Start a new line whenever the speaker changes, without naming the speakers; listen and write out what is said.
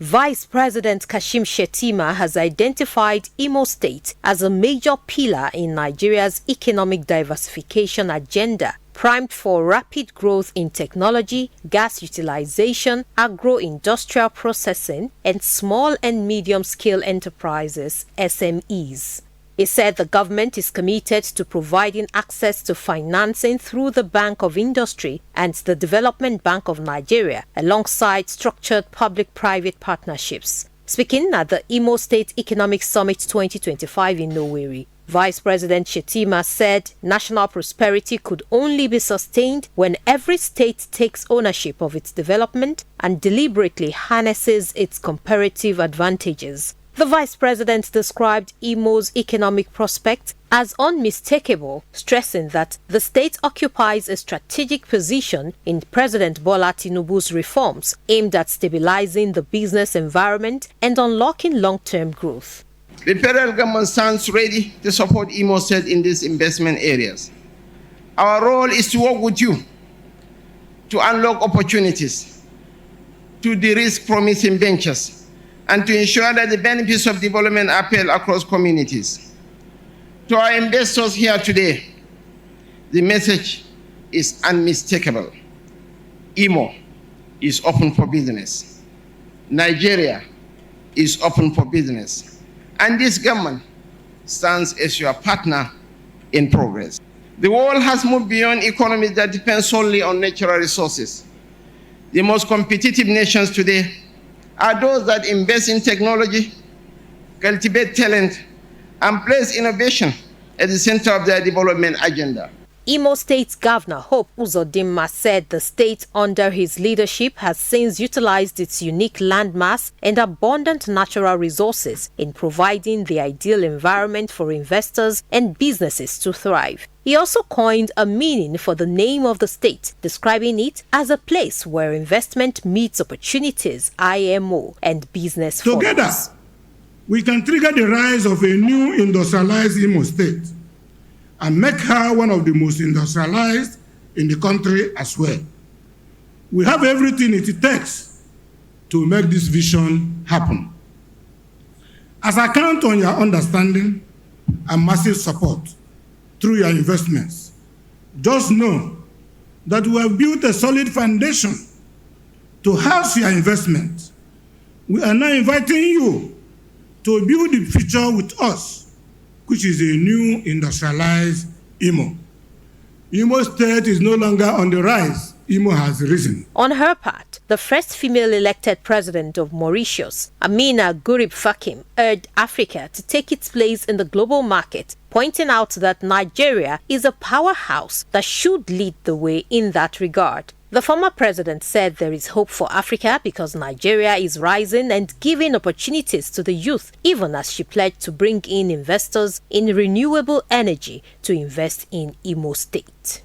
Vice President Kashim Shettima has identified Imo State as a major pillar in Nigeria's economic diversification agenda, primed for rapid growth in technology, gas utilization, agro-industrial processing, and small and medium-scale enterprises (SMEs). He said the government is committed to providing access to financing through the Bank of Industry and the Development Bank of Nigeria, alongside structured public-private partnerships. Speaking at the Imo State Economic Summit 2025 in Owerri, Vice President Shettima said national prosperity could only be sustained when every state takes ownership of its development and deliberately harnesses its comparative advantages. The Vice President described Imo's economic prospects as unmistakable, stressing that the state occupies a strategic position in President Bola Tinubu's reforms aimed at stabilizing the business environment and unlocking long-term growth.
The federal government stands ready to support Imo State in these investment areas. Our role is to work with you to unlock opportunities, to de-risk promising ventures, and to ensure that the benefits of development are felt across communities. To our investors here today, the message is unmistakable. Imo is open for business. Nigeria is open for business. And this government stands as your partner in progress. The world has moved beyond economies that depend solely on natural resources. The most competitive nations today are those that invest in technology, cultivate talent, and place innovation at the center of their development agenda.
Imo State Governor Hope Uzodimma said the state under his leadership has since utilized its unique landmass and abundant natural resources in providing the ideal environment for investors and businesses to thrive. He also coined a meaning for the name of the state, describing it as a place where investment meets opportunities, IMO, and business
together,
follows.
We can trigger the rise of a new industrialized Imo State and make her one of the most industrialized in the country as well. We have everything it takes to make this vision happen. As I count on your understanding and massive support through your investments, just know that we have built a solid foundation to house your investment. We are now inviting you to build the future with us, which is a new industrialized Imo. Imo State is no longer on the rise. Imo has risen.
On her part, the first female elected president of Mauritius, Amina Gurib Fakim, urged Africa to take its place in the global market, pointing out that Nigeria is a powerhouse that should lead the way in that regard. The former president said there is hope for Africa because Nigeria is rising and giving opportunities to the youth, even as she pledged to bring in investors in renewable energy to invest in Imo State.